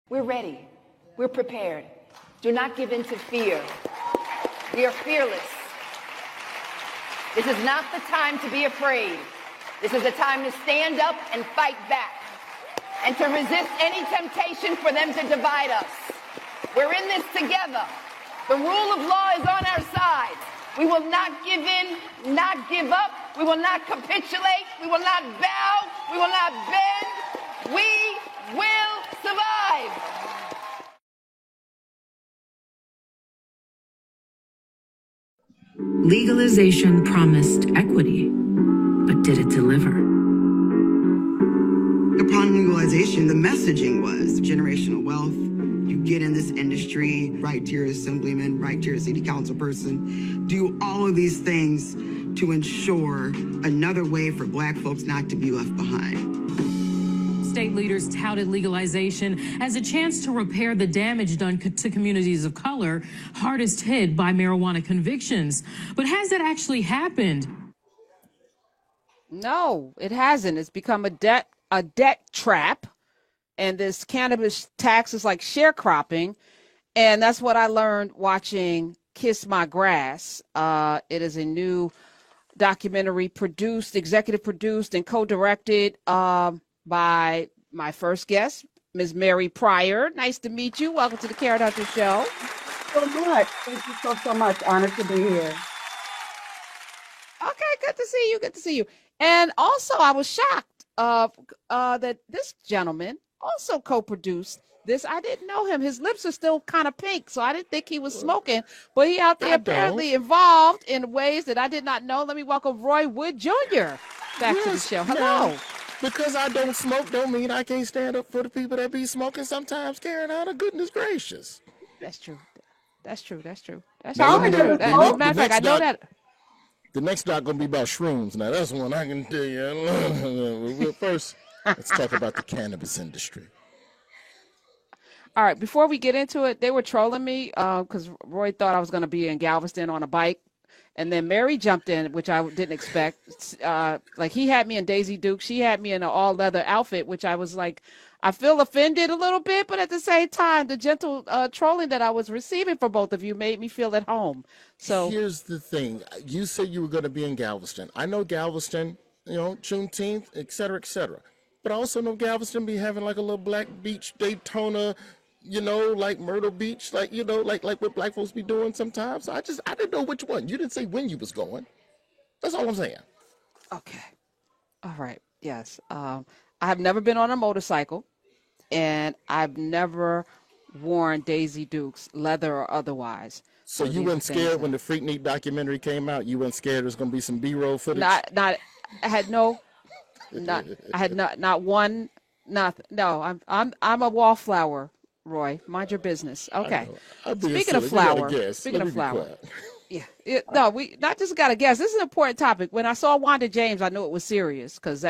We're ready. We're prepared. Do not give in to fear. We are fearless. This is not the time to be afraid. This is the time to stand up and fight back and to resist any temptation for them to divide us. We're in this together. The rule of law is on our side. We will not give in, not give up. We will not capitulate. We will not bow. We will not bend. We will survive. Legalization promised equity, but did it deliver? Upon legalization, the messaging was generational wealth. You get in this industry, write to your assemblyman, write to your city council person, do all of these things to ensure another way for Black folks not to be left behind. State leaders touted legalization as a chance to repair the damage done to communities of color hardest hit by marijuana convictions. But has that actually happened? No, it hasn't. It's become a debt trap. And this cannabis tax is like sharecropping. And that's what I learned watching Kiss My Grass. It is a new documentary executive produced and co-directed by my first guest, Ms. Mary Pryor. Nice to meet you. Welcome to the Karen Hunter Show. So much. Thank you so much. Honored to be here. Okay, good to see you. Good to see you. And also, I was shocked that this gentleman also co-produced this. I didn't know him. His lips are still kind of pink, so I didn't think he was smoking. But he out there apparently involved in ways that I did not know. Let me welcome Roy Wood Jr. back to the show. Hello. Now, because I don't smoke don't mean I can't stand up for the people that be smoking sometimes, Karen Hunter. Goodness gracious. That's true. That's true. That's true. That's Now, true. Matter of fact, I know that. The next doc gonna be about shrooms. Now that's one I can tell you. First, let's talk about the cannabis industry. All right. Before we get into it, they were trolling me because Roy thought I was going to be in Galveston on a bike. And then Mary jumped in, which I didn't expect. Like he had me in Daisy Duke. She had me in an all leather outfit, which I was like, I feel offended a little bit. But at the same time, the gentle trolling that I was receiving from both of you made me feel at home. So here's the thing. You said you were going to be in Galveston. I know Galveston, Juneteenth, et cetera, et cetera. But I also know Galveston be having like a little Black Beach Daytona, like Myrtle Beach, like what Black folks be doing sometimes. So I didn't know which one. You didn't say when you was going. That's all I'm saying. Okay. All right. Yes. I have never been on a motorcycle, and I've never worn Daisy Dukes, leather or otherwise. So you weren't scared when the Freaknik documentary came out? You weren't scared there's going to be some B-roll footage? I had not one, nothing. No, I'm a wallflower. Roy, mind your business. Okay. Speaking of flower. Yeah. We not just got to guess. This is an important topic. When I saw Wanda James, I knew it was serious because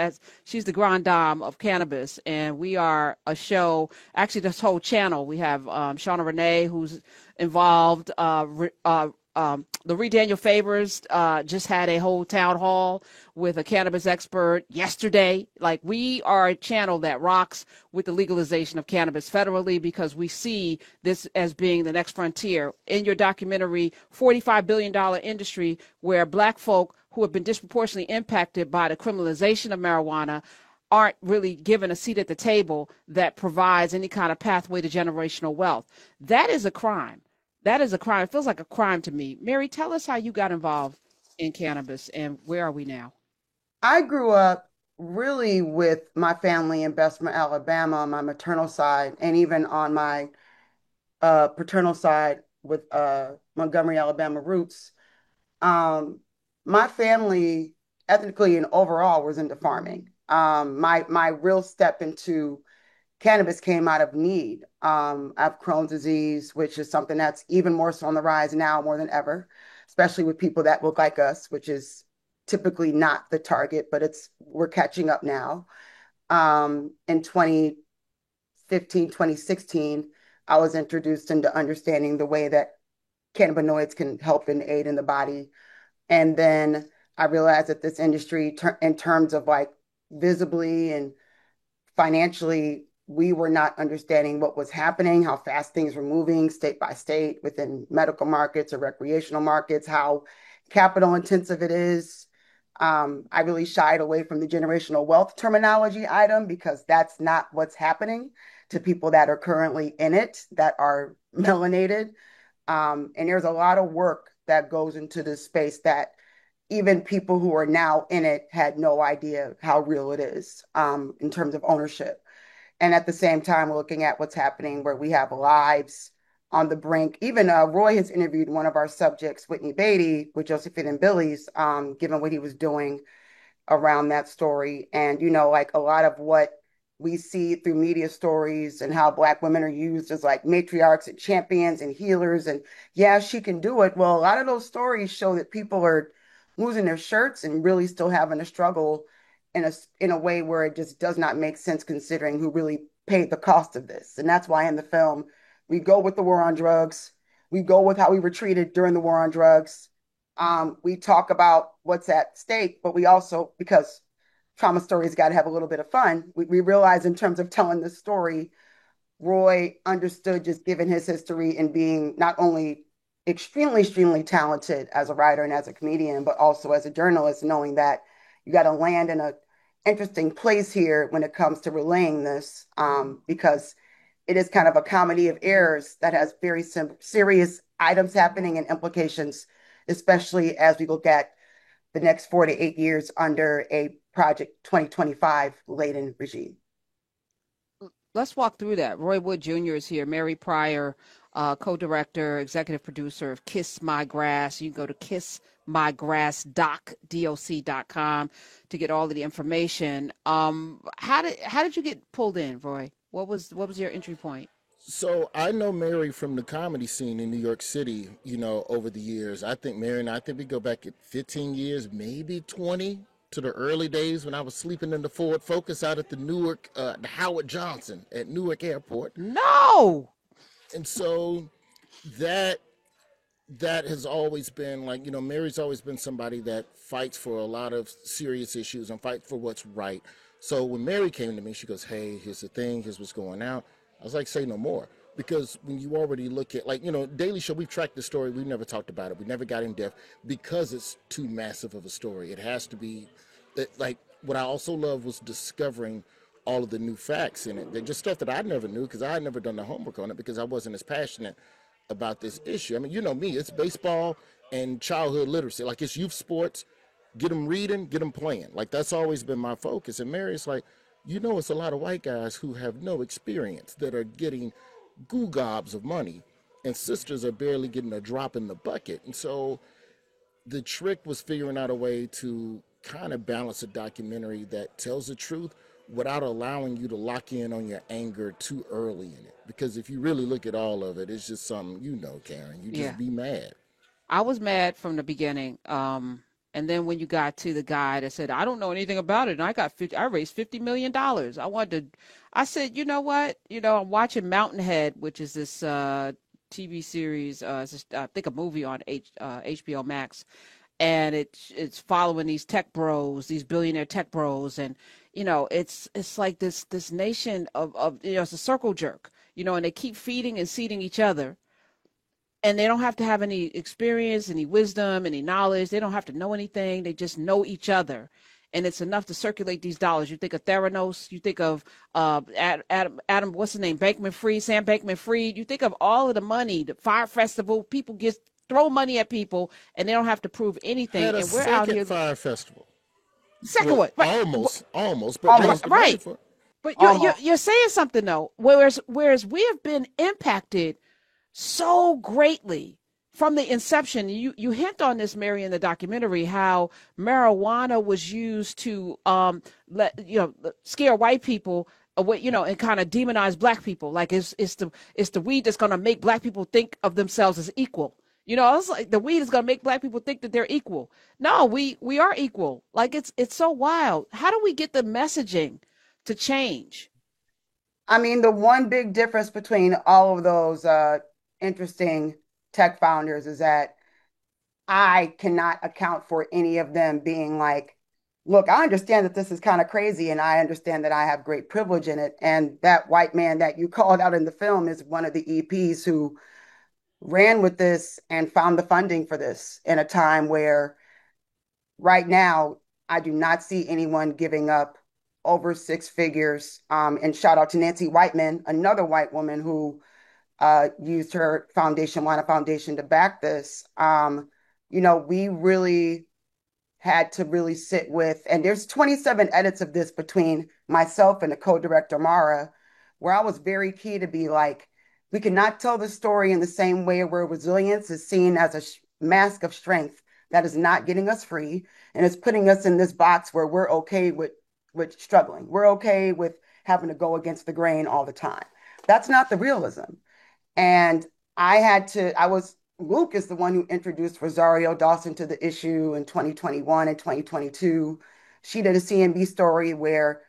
she's the grande dame of cannabis, and we are a show. Actually, this whole channel. We have Shauna Renee, who's involved. Loree Daniel Favors just had a whole town hall with a cannabis expert yesterday. Like, we are a channel that rocks with the legalization of cannabis federally because we see this as being the next frontier. In your documentary, $45 billion industry where Black folk who have been disproportionately impacted by the criminalization of marijuana aren't really given a seat at the table that provides any kind of pathway to generational wealth. That is a crime. That is a crime. It feels like a crime to me. Mary, tell us how you got involved in cannabis and where are we now? I grew up really with my family in Bessemer, Alabama, on my maternal side, and even on my paternal side with Montgomery, Alabama roots. My family, ethnically and overall, was into farming. My real step into cannabis came out of need. I have Crohn's disease, which is something that's even more so on the rise now more than ever, especially with people that look like us, which is typically not the target, but we're catching up now. In 2015, 2016, I was introduced into understanding the way that cannabinoids can help and aid in the body. And then I realized that this industry, in terms of like visibly and financially we were not understanding what was happening, how fast things were moving state by state within medical markets or recreational markets, how capital intensive it is. I really shied away from the generational wealth terminology item because that's not what's happening to people that are currently in it, that are melanated. And there's a lot of work that goes into this space that even people who are now in it had no idea how real it is, in terms of ownership. And at the same time, we're looking at what's happening where we have lives on the brink. Even Roy has interviewed one of our subjects, Whitney Beatty, with Josephine and Billy's, given what he was doing around that story. And, like a lot of what we see through media stories and how Black women are used as like matriarchs and champions and healers. And yeah, she can do it. Well, a lot of those stories show that people are losing their shirts and really still having a struggle in a way where it just does not make sense considering who really paid the cost of this. And that's why in the film, we go with the war on drugs. We go with how we were treated during the war on drugs. We talk about what's at stake, but we also, because trauma stories got to have a little bit of fun, we realize in terms of telling the story, Roy understood, just given his history and being not only extremely, extremely talented as a writer and as a comedian, but also as a journalist, knowing that you got to land in a interesting place here when it comes to relaying this, because it is kind of a comedy of errors that has very serious items happening and implications, especially as we look at the next 4 to 8 years under a Project 2025 laden regime. Let's walk through that. Roy Wood Jr. is here. Mary Pryor, co-director, executive producer of Kiss My Grass. You can go to kissmygrassdoc.com to get all of the information. How did you get pulled in, Roy? What was your entry point? So I know Mary from the comedy scene in New York City, over the years. I think Mary and I think we go back at 15 years, maybe 20, to the early days when I was sleeping in the Ford Focus out at the Newark, the Howard Johnson at Newark Airport. No. And so that has always been like, Mary's always been somebody that fights for a lot of serious issues and fight for what's right. So when Mary came to me, she goes, hey, here's the thing, here's what's going out. I was like, say no more. Because when you already look at, Daily Show, we've tracked the story. We've never talked about it. We never got in depth because it's too massive of a story. It has to be, what I also love was discovering all of the new facts in it. They're just stuff that I never knew because I had never done the homework on it because I wasn't as passionate about this issue. I mean, me, it's baseball and childhood literacy. Like, it's youth sports. Get them reading, get them playing. Like, that's always been my focus. And Mary's like, it's a lot of white guys who have no experience that are getting goo gobs of money, and sisters are barely getting a drop in the bucket. And so the trick was figuring out a way to kind of balance a documentary that tells the truth without allowing you to lock in on your anger too early in it. Because if you really look at all of it, it's just something, Karen, you just be mad. I was mad from the beginning. And then when you got to the guy that said, I don't know anything about it, and I raised $50 million. I said, you know what? I'm watching Mountain Head, which is this TV series, I think a movie on HBO Max. And it's following these tech bros, these billionaire tech bros. And, it's like this nation of it's a circle jerk, and they keep feeding and seeding each other. And they don't have to have any experience, any wisdom, any knowledge. They don't have to know anything. They just know each other. And it's enough to circulate these dollars. You think of Theranos. You think of Adam, what's his name? Bankman-Fried, Sam Bankman-Fried. You think of all of the money, the Fire Festival. People throw money at people, and they don't have to prove anything. And we're out here. Fire Festival. Second one. Right. Almost. But right. But you're saying something, though. Whereas we have been impacted so greatly from the inception. You hint on this, Mary, in the documentary, how marijuana was used to scare white people away, and kind of demonize Black people. Like it's the weed that's going to make Black people think of themselves as equal. It's like the weed is going to make Black people think that they're equal. No, we are equal. Like it's so wild. How do we get the messaging to change? I mean, the one big difference between all of those interesting tech founders is that I cannot account for any of them being like look, I understand that this is kind of crazy, and I understand that I have great privilege in it. And that white man that you called out in the film is one of the EPs who ran with this and found the funding for this in a time where right now I do not see anyone giving up over six figures. And shout out to Nancy Whiteman, another white woman who used her foundation, Wana Foundation, to back this. We really had to really sit with, and there's 27 edits of this between myself and the co-director Mara, where I was very key to be like, we cannot tell the story in the same way where resilience is seen as a mask of strength that is not getting us free and it's putting us in this box where we're okay with struggling. We're okay with having to go against the grain all the time. That's not the realism. And Luke is the one who introduced Rosario Dawson to the issue in 2021 and 2022. She did a CNB story where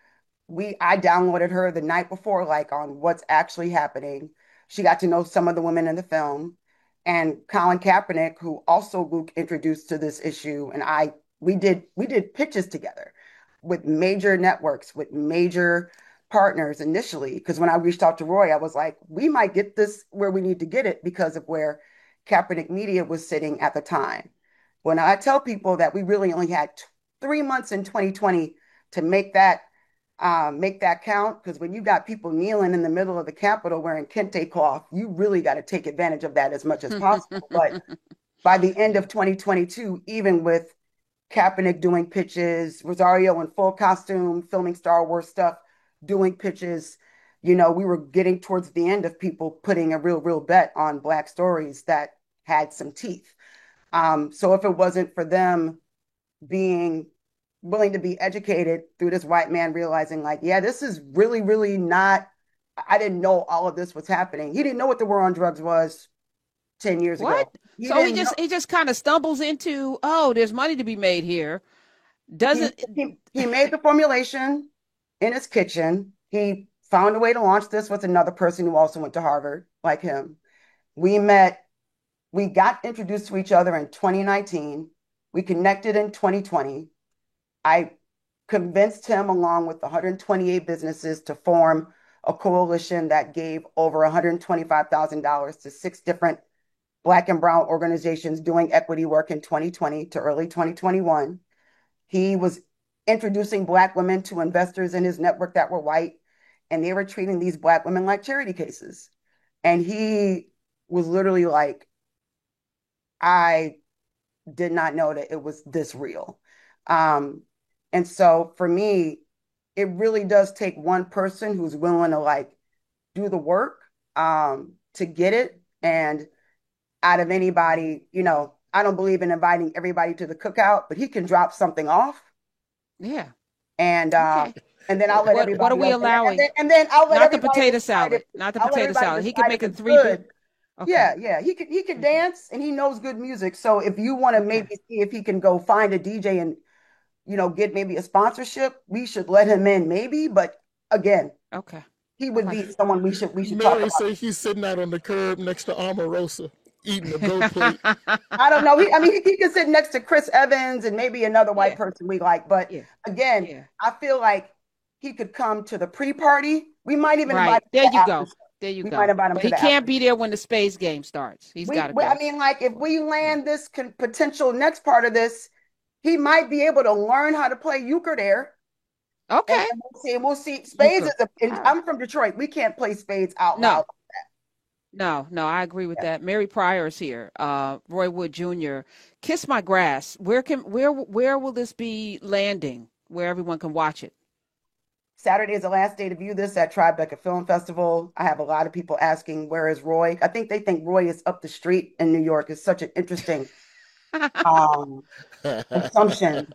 I downloaded her the night before, like on what's actually happening. She got to know some of the women in the film. And Colin Kaepernick, who also Luke introduced to this issue, and we did pitches together with major networks, with major partners initially. Because when I reached out to Roy, I was like, we might get this where we need to get it because of where Kaepernick Media was sitting at the time. When I tell people that we really only had 3 months in 2020 to make that count, because when you got people kneeling in the middle of the Capitol wearing kente cloth, you really got to take advantage of that as much as possible. But by the end of 2022, even with Kaepernick doing pitches, Rosario in full costume, filming Star Wars stuff, doing pitches, we were getting towards the end of people putting a real bet on Black stories that had some teeth. So if it wasn't for them being willing to be educated through this white man realizing like, yeah, this is really, really not, I didn't know all of this was happening. He didn't know what the war on drugs was 10 years ago. So he just kind of stumbles into, oh, there's money to be made here. He made the formulation in his kitchen. He found a way to launch this with another person who also went to Harvard like him. We got introduced to each other in 2019. We connected in 2020. I convinced him, along with 128 businesses, to form a coalition that gave over $125,000 to 6 different Black and brown organizations doing equity work in 2020 to early 2021. He was introducing Black women to investors in his network that were white, and they were treating these Black women like charity cases. And he was literally like, I did not know that it was this real. And so for me, it really does take one person who's willing to like do the work to get it. And out of anybody, I don't believe in inviting everybody to the cookout, but he can drop something off. Yeah. And and then I'll let everybody. What are we allowing? And then I'll let not the potato salad. Not the potato salad. He can make it 3. Okay. Yeah. He can dance and he knows good music. So if you want to maybe see if he can go find a DJ and get maybe a sponsorship, we should let him in maybe. But again, he would be someone we should talk about. Say he's sitting out on the curb next to Omarosa eating a goat plate. I don't know. He can sit next to Chris Evans and maybe another white person we like. But again, I feel like he could come to the pre-party. We might even invite him. There you go. But he can't be there when the space game starts. He's got to go. If we land this potential next part of this, he might be able to learn how to play euchre there. Okay. And we'll see. Spades I'm from Detroit. We can't play spades out loud. No, I agree with that. Mary Pryor is here. Roy Wood Jr. Kiss My Grass. Where will this be landing? Where everyone can watch it? Saturday is the last day to view this at Tribeca Film Festival. I have a lot of people asking, where is Roy? I think they think Roy is up the street in New York. It's such an interesting assumption.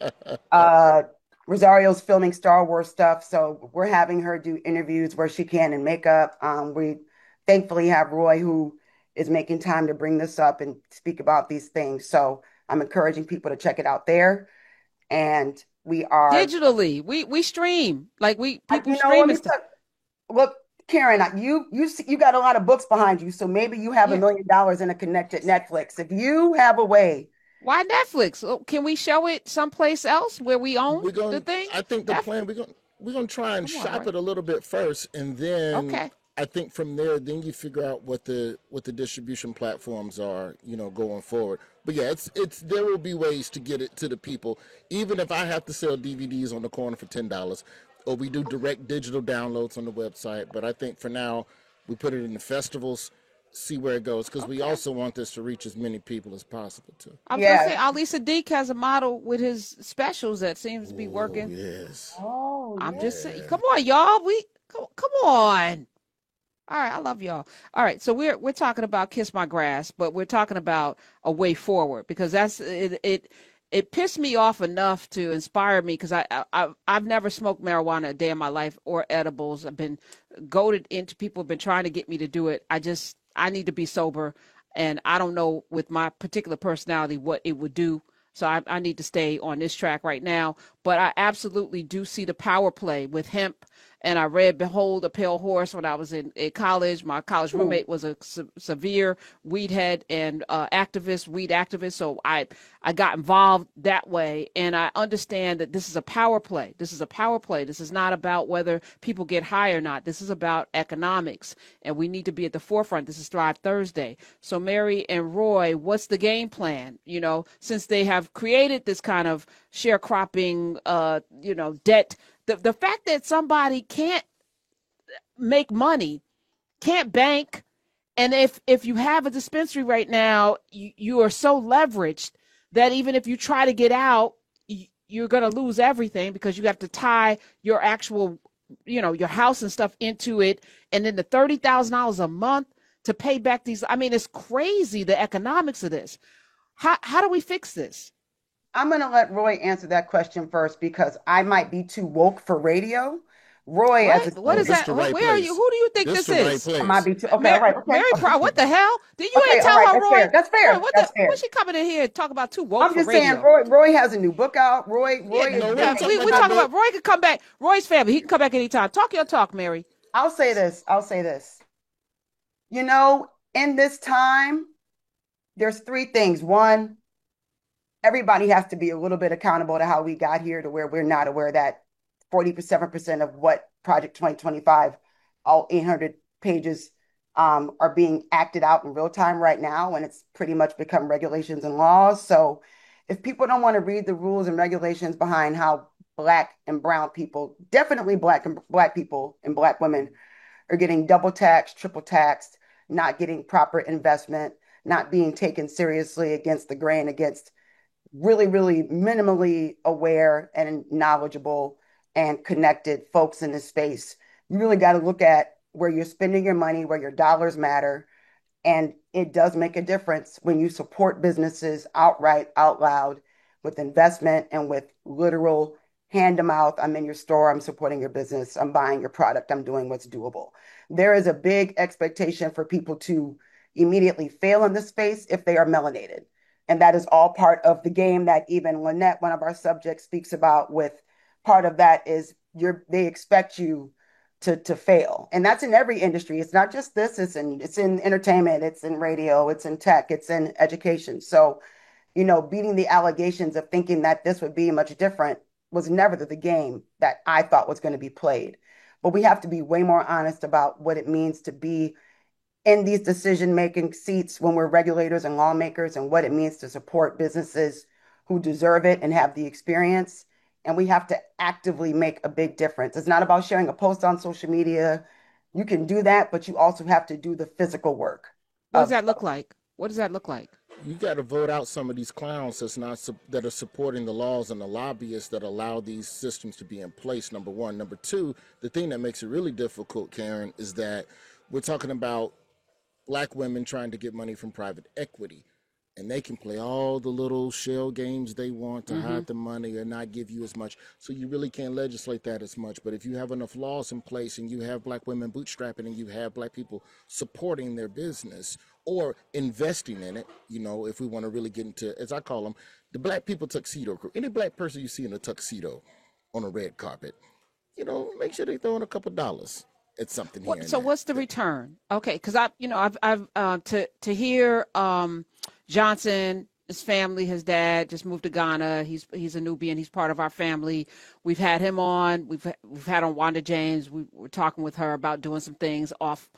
Rosario's filming Star Wars stuff, so we're having her do interviews where she can in makeup. We thankfully have Roy, who is making time to bring this up and speak about these things. So I'm encouraging people to check it out there. And we are digitally. We stream people stream. Look, Karen, you got a lot of books behind you, so maybe you have $1 million in a connected Netflix. If you have a way Why Netflix? Can we show it someplace else where we own the thing? I think the plan we're gonna try and shop it a little bit first, and then I think from there, then you figure out what the distribution platforms are, going forward. But yeah, it's there will be ways to get it to the people, even if I have to sell DVDs on the corner for $10, or we do direct digital downloads on the website. But I think for now, we put it in the festivals. See where it goes, because we also want this to reach as many people as possible too. I was gonna say, Ali Sadiq has a model with his specials that seems to be working. Yes. I'm just saying, come on, y'all. Come on. All right, I love y'all. All right, so we're talking about Kiss My Grass, but we're talking about a way forward, because that's it. It pissed me off enough to inspire me, because I've never smoked marijuana a day in my life, or edibles. I've been goaded into, people have been trying to get me to do it. I need to be sober, and I don't know with my particular personality what it would do. So I need to stay on this track right now. But I absolutely do see the power play with hemp. And I read Behold a Pale Horse when I was in college. My college roommate was a severe weed head and weed activist. So I got involved that way. And I understand that this is a power play. This is a power play. This is not about whether people get high or not. This is about economics. And we need to be at the forefront. This is Thrive Thursday. So Mary and Roy, what's the game plan? Since they have created this kind of sharecropping, debt. The fact that somebody can't make money, can't bank, and if you have a dispensary right now, you are so leveraged that even if you try to get out, you're going to lose everything, because you have to tie your actual, your house and stuff into it, and then the $30,000 a month to pay back these. I mean, it's crazy, the economics of this. How do we fix this? I'm going to let Roy answer that question first, because I might be too woke for radio. Roy, what is that? Right, where are you? Who do you think this is? I might be too. Okay, right. Okay. Mary Pryor, what the hell? Did you ain't tell her, Roy? That's fair. That's fair. What's she coming in here and talk about too woke? I'm just saying, Roy has a new book out. Roy we talking about Roy can come back. Roy's family. He can come back anytime. Talk your talk, Mary. I'll say this. In this time, there's three things. One, everybody has to be a little bit accountable to how we got here, to where we're not aware that 47% of what Project 2025, all 800 pages, are being acted out in real time right now, and it's pretty much become regulations and laws. So if people don't want to read the rules and regulations behind how Black and brown people, definitely Black people and Black women, are getting double taxed, triple taxed, not getting proper investment, not being taken seriously against the grain, against really, really minimally aware and knowledgeable and connected folks in this space. You really got to look at where you're spending your money, where your dollars matter. And it does make a difference when you support businesses outright, out loud, with investment and with literal hand to mouth. I'm in your store, I'm supporting your business, I'm buying your product, I'm doing what's doable. There is a big expectation for people to immediately fail in this space if they are melanated. And that is all part of the game that even Lynette, one of our subjects, speaks about. With part of that is they expect you to fail. And that's in every industry. It's not just this, it's in entertainment, it's in radio, it's in tech, it's in education. So, beating the allegations of thinking that this would be much different was never the game that I thought was going to be played. But we have to be way more honest about what it means to be in these decision-making seats when we're regulators and lawmakers, and what it means to support businesses who deserve it and have the experience. And we have to actively make a big difference. It's not about sharing a post on social media. You can do that, but you also have to do the physical work. What does that look like? You got to vote out some of these clowns that are supporting the laws and the lobbyists that allow these systems to be in place, number one. Number two, the thing that makes it really difficult, Karen, is that we're talking about Black women trying to get money from private equity, and they can play all the little shell games they want to hide the money or not give you as much. So you really can't legislate that as much. But if you have enough laws in place, and you have Black women bootstrapping, and you have Black people supporting their business or investing in it, if we want to really get into, as I call them, the Black people tuxedo crew. Any Black person you see in a tuxedo on a red carpet, make sure they throw in a couple dollars. It's something here. So what's the return? Okay, because I've to hear Johnson, his family, his dad just moved to Ghana. He's a Nubian. He's part of our family. We've had him on. We've had on Wanda James. We're talking with her about doing some things off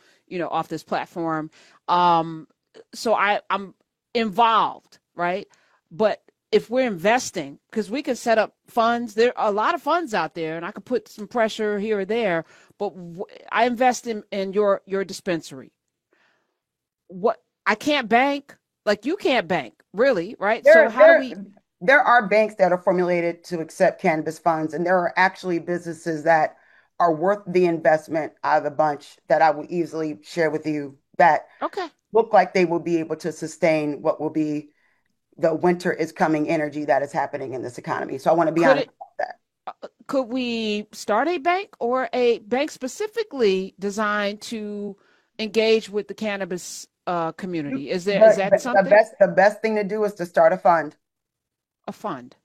this platform. So I'm involved, right? But if we're investing, because we can set up funds, there are a lot of funds out there, and I could put some pressure here or there. But I invest in your dispensary. What I can't bank, like you can't bank, really, right? So how do we? There are banks that are formulated to accept cannabis funds, and there are actually businesses that are worth the investment out of the bunch that I will easily share with you that look like they will be able to sustain what will be the winter is coming energy that is happening in this economy. So I want to be honest about that. Could we start a bank or a bank specifically designed to engage with the cannabis community? Is that something? The best thing to do is to start a fund. A fund.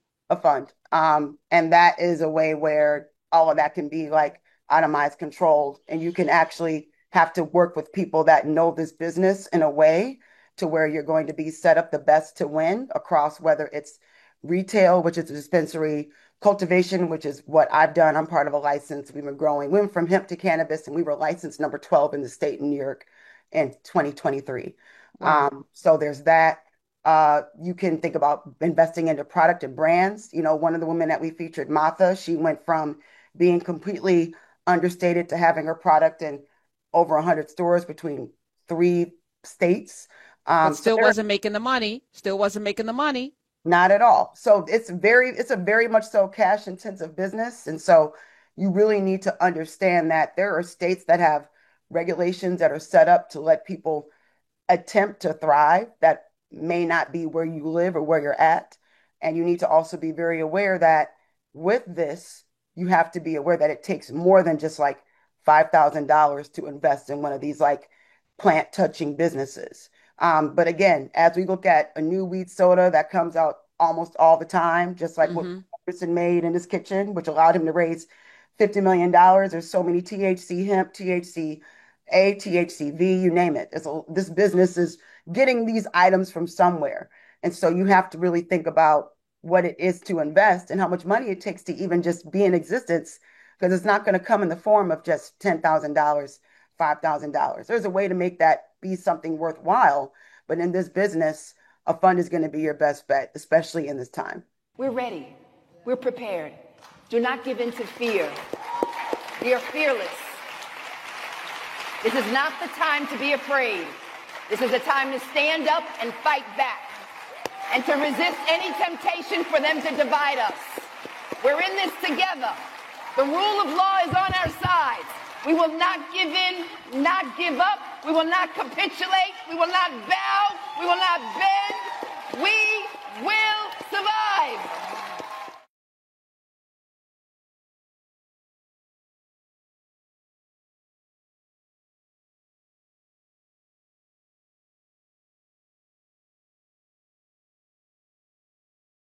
And that is a way where all of that can be like itemized, controlled, and you can actually have to work with people that know this business in a way to where you're going to be set up the best to win across whether it's retail, which is a dispensary, cultivation, which is what I've done. I'm part of a license. We've been growing. We went from hemp to cannabis, and we were licensed number 12 in the state in New York in 2023. Wow. So there's that. You can think about investing into product and brands. One of the women that we featured, Martha, she went from being completely understated to having her product in over 100 stores between 3 states. But still wasn't making the money. Not at all. So it's a very much so cash intensive business. And so you really need to understand that there are states that have regulations that are set up to let people attempt to thrive that may not be where you live or where you're at. And you need to also be very aware that with this, you have to be aware that it takes more than just like $5,000 to invest in one of these like plant touching businesses. But again, as we look at a new weed soda that comes out almost all the time, just like what Jefferson made in his kitchen, which allowed him to raise $50 million. There's so many THC hemp, THC A, THCV, you name it. This business is getting these items from somewhere. And so you have to really think about what it is to invest and how much money it takes to even just be in existence, because it's not going to come in the form of just $10,000, $5,000. There's a way to make that be something worthwhile. But in this business, a fund is going to be your best bet, especially in this time. We're ready. We're prepared. Do not give in to fear. We are fearless. This is not the time to be afraid. This is a time to stand up and fight back and to resist any temptation for them to divide us. We're in this together. The rule of law is on our side. We will not give in, not give up. We will not capitulate. We will not bow. We will not bend. We